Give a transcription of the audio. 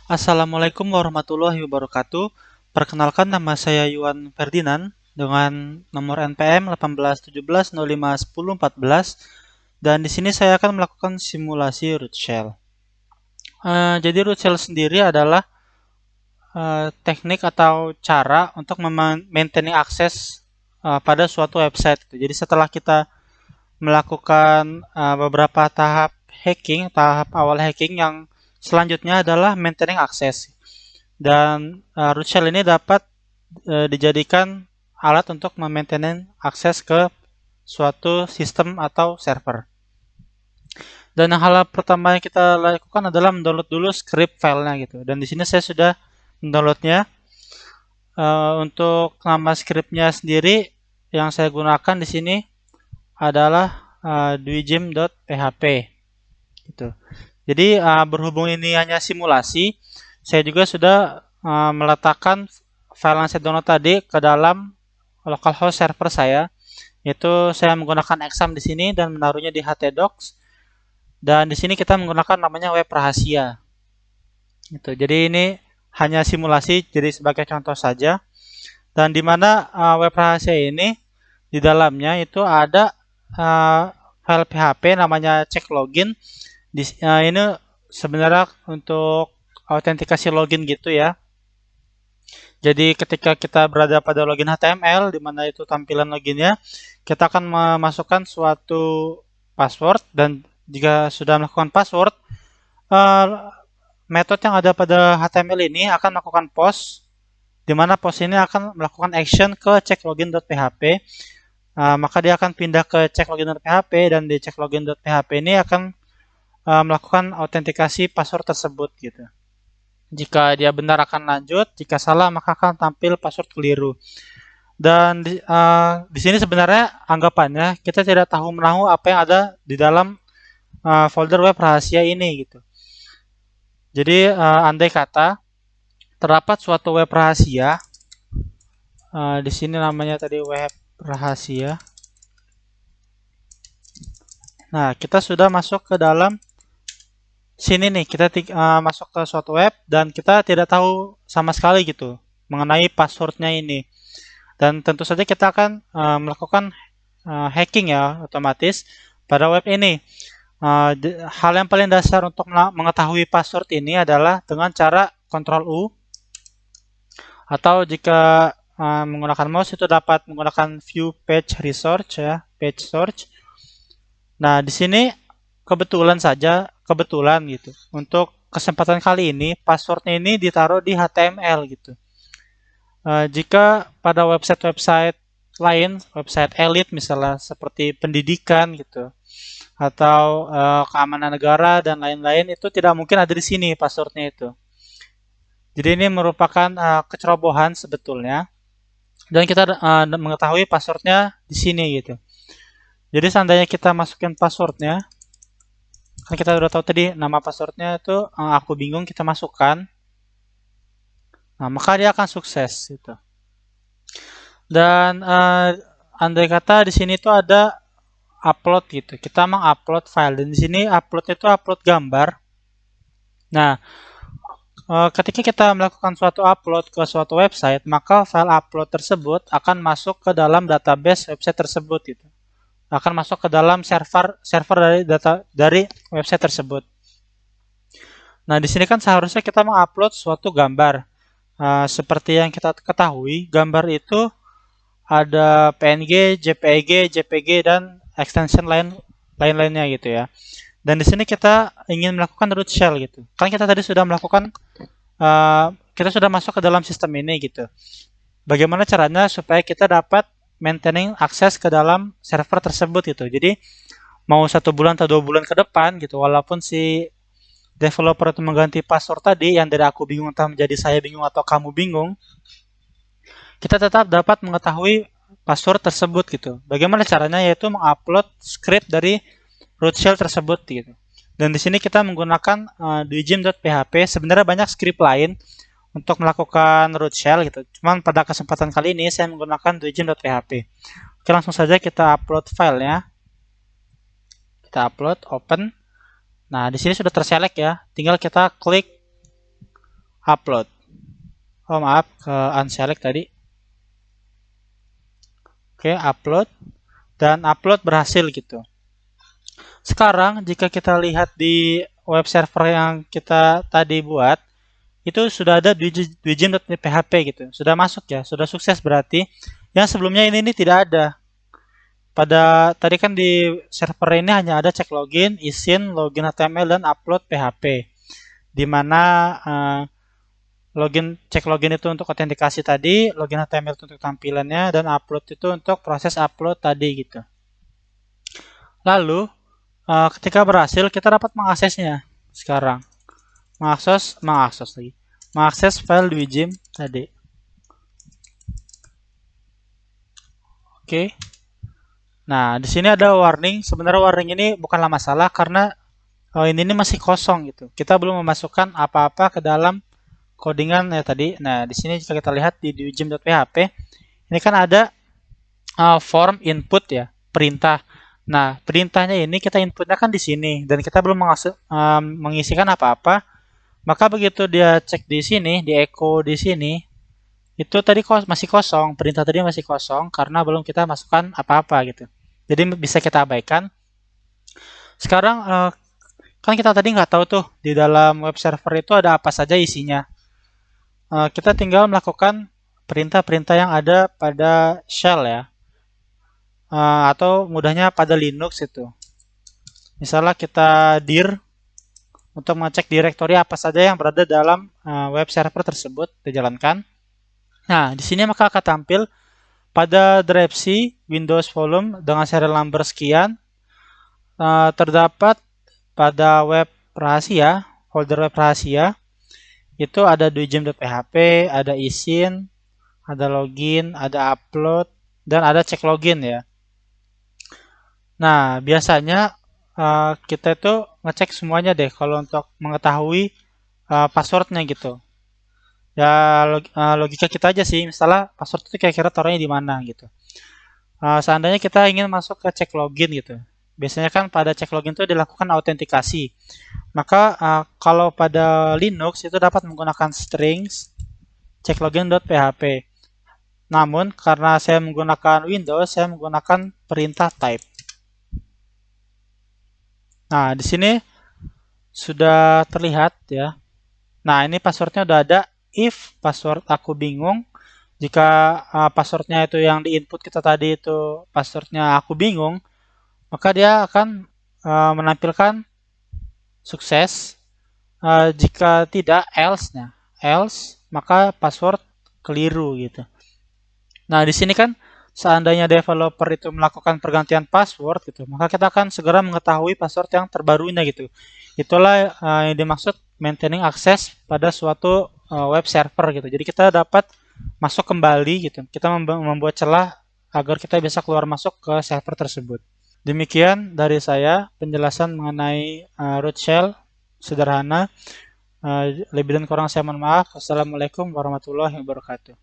Assalamualaikum warahmatullahi wabarakatuh. Perkenalkan, nama saya Yuan Ferdinand dengan nomor NPM 1817051014, dan di sini saya akan melakukan simulasi root shell. Jadi root shell sendiri adalah teknik atau cara untuk maintaining akses pada suatu website. Jadi setelah kita melakukan beberapa tahap awal hacking, yang selanjutnya adalah maintaining akses. Dan root shell ini dapat dijadikan alat untuk memaintain akses ke suatu sistem atau server. Dan hal pertama yang kita lakukan adalah mendownload dulu script filenya gitu. Dan di sini saya sudah mendownloadnya. Untuk nama scriptnya sendiri yang saya gunakan di sini adalah dwijim.php gitu. Jadi berhubung ini hanya simulasi, saya juga sudah meletakkan file yang saya download tadi ke dalam localhost server saya, yaitu saya menggunakan exam di sini dan menaruhnya di htdocs. Dan di sini kita menggunakan namanya web rahasia. Gitu. Jadi ini hanya simulasi, jadi sebagai contoh saja. Dan di mana web rahasia ini di dalamnya itu ada file PHP namanya check login. Ini sebenarnya untuk autentikasi login gitu ya. Jadi ketika kita berada pada login HTML, di mana itu tampilan loginnya, kita akan memasukkan suatu password, dan jika sudah melakukan password, metode yang ada pada HTML ini akan melakukan post, di mana post ini akan melakukan action ke checklogin.php. Maka dia akan pindah ke checklogin.php, dan di checklogin.php ini akan melakukan autentikasi password tersebut gitu. Jika dia benar akan lanjut, jika salah maka akan tampil password keliru. Dan di sini sebenarnya anggapannya kita tidak tahu menahu apa yang ada di dalam folder web rahasia ini gitu. Jadi andai kata terdapat suatu web rahasia, di sini namanya tadi web rahasia. Nah, kita sudah masuk ke dalam sini nih, kita masuk ke suatu web dan kita tidak tahu sama sekali gitu mengenai passwordnya ini. Dan tentu saja kita akan melakukan hacking ya, otomatis pada web ini. Hal yang paling dasar untuk mengetahui password ini adalah dengan cara Ctrl U, atau jika menggunakan mouse itu dapat menggunakan view page research ya, page search. Nah, di sini kebetulan gitu. Untuk kesempatan kali ini passwordnya ini ditaruh di HTML gitu. Jika pada website-website lain, website elit misalnya seperti pendidikan gitu, atau keamanan negara dan lain-lain, itu tidak mungkin ada di sini passwordnya itu. Jadi ini merupakan kecerobohan sebetulnya, dan kita mengetahui passwordnya di sini gitu. Jadi seandainya kita masukin passwordnya, kan kita udah tahu tadi nama passwordnya itu aku bingung, kita masukkan. Nah, maka dia akan sukses gitu. Dan andai kata di sini tuh ada upload gitu. Kita mengupload file, dan di sini upload itu upload gambar. Nah, ketika kita melakukan suatu upload ke suatu website, maka file upload tersebut akan masuk ke dalam database website tersebut gitu. Akan masuk ke dalam server dari website tersebut. Nah, di sini kan seharusnya kita mengupload suatu gambar. Seperti yang kita ketahui, gambar itu ada PNG, JPEG, JPG, dan extension lain-lainnya gitu ya. Dan di sini kita ingin melakukan root shell gitu. Kan kita tadi sudah melakukan, kita sudah masuk ke dalam sistem ini gitu. Bagaimana caranya supaya kita dapat maintaining akses ke dalam server tersebut gitu. Jadi mau 1 bulan atau 2 bulan ke depan gitu, walaupun si developer itu mengganti password tadi yang dari aku bingung entah menjadi saya bingung atau kamu bingung, kita tetap dapat mengetahui password tersebut gitu. Bagaimana caranya? Yaitu mengupload script dari root shell tersebut gitu. Dan di sini kita menggunakan dwijim.php. Sebenarnya banyak script lain untuk melakukan root shell gitu. Cuman pada kesempatan kali ini saya menggunakan dwijim.php. Oke, langsung saja kita upload filenya. Kita upload, open. Nah, di sini sudah terselect ya. Tinggal kita klik upload. Oh maaf, ke unselect tadi. Oke, upload. Dan upload berhasil gitu. Sekarang jika kita lihat di web server yang kita tadi buat, itu sudah ada Dwijim.php gitu. Sudah masuk ya, sudah sukses berarti. Yang sebelumnya ini tidak ada. Pada tadi kan di server ini hanya ada cek login, isin, login HTML, dan upload PHP. Di mana cek login itu untuk autentikasi tadi, login HTML itu untuk tampilannya, dan upload itu untuk proses upload tadi gitu. Lalu ketika berhasil kita dapat mengaksesnya sekarang. Mengakses file Dwijim tadi. Oke. Nah, di sini ada warning. Sebenarnya warning ini bukanlah masalah karena ini masih kosong gitu. Kita belum memasukkan apa-apa ke dalam codingan ya tadi. Nah, di sini jika kita lihat di dwijim.php, ini kan ada form input ya, perintah. Nah, perintahnya ini kita inputnya kan di sini dan kita belum mengisikan apa-apa. Maka begitu dia cek di sini, di echo di sini, itu tadi masih kosong, perintah tadi masih kosong karena belum kita masukkan apa-apa gitu. Jadi bisa kita abaikan. Sekarang kan kita tadi nggak tahu tuh di dalam web server itu ada apa saja isinya. Kita tinggal melakukan perintah-perintah yang ada pada shell ya, atau mudahnya pada Linux itu. Misalnya kita dir untuk mengecek direktori apa saja yang berada dalam web server tersebut dijalankan. Nah, di sini maka akan tampil pada directory Windows volume dengan serial number sekian, terdapat pada web rahasia, folder web rahasia, itu ada dwijim.php, ada isin, ada login, ada upload, dan ada cek login ya. Nah, biasanya kita itu ngecek semuanya deh kalau untuk mengetahui passwordnya gitu. Ya logika kita aja sih, misalnya password itu kira-kira taruhnya di mana gitu. Seandainya kita ingin masuk ke cek login gitu, biasanya kan pada cek login itu dilakukan autentikasi. Maka kalau pada Linux itu dapat menggunakan strings checklogin.php. Namun karena saya menggunakan Windows, saya menggunakan perintah type. Nah, di sini sudah terlihat ya. Nah, ini passwordnya udah ada. If password aku bingung, jika passwordnya itu yang di input kita tadi itu passwordnya aku bingung, maka dia akan menampilkan sukses. Jika tidak else, maka password keliru gitu. Nah, di sini kan seandainya developer itu melakukan pergantian password gitu, maka kita akan segera mengetahui password yang terbarunya gitu. Itulah yang dimaksud maintaining access pada suatu web server gitu. Jadi kita dapat masuk kembali gitu. Kita membuat celah agar kita bisa keluar masuk ke server tersebut. Demikian dari saya penjelasan mengenai root shell sederhana. Lebih dan kurang saya mohon maaf. Wassalamualaikum warahmatullahi wabarakatuh.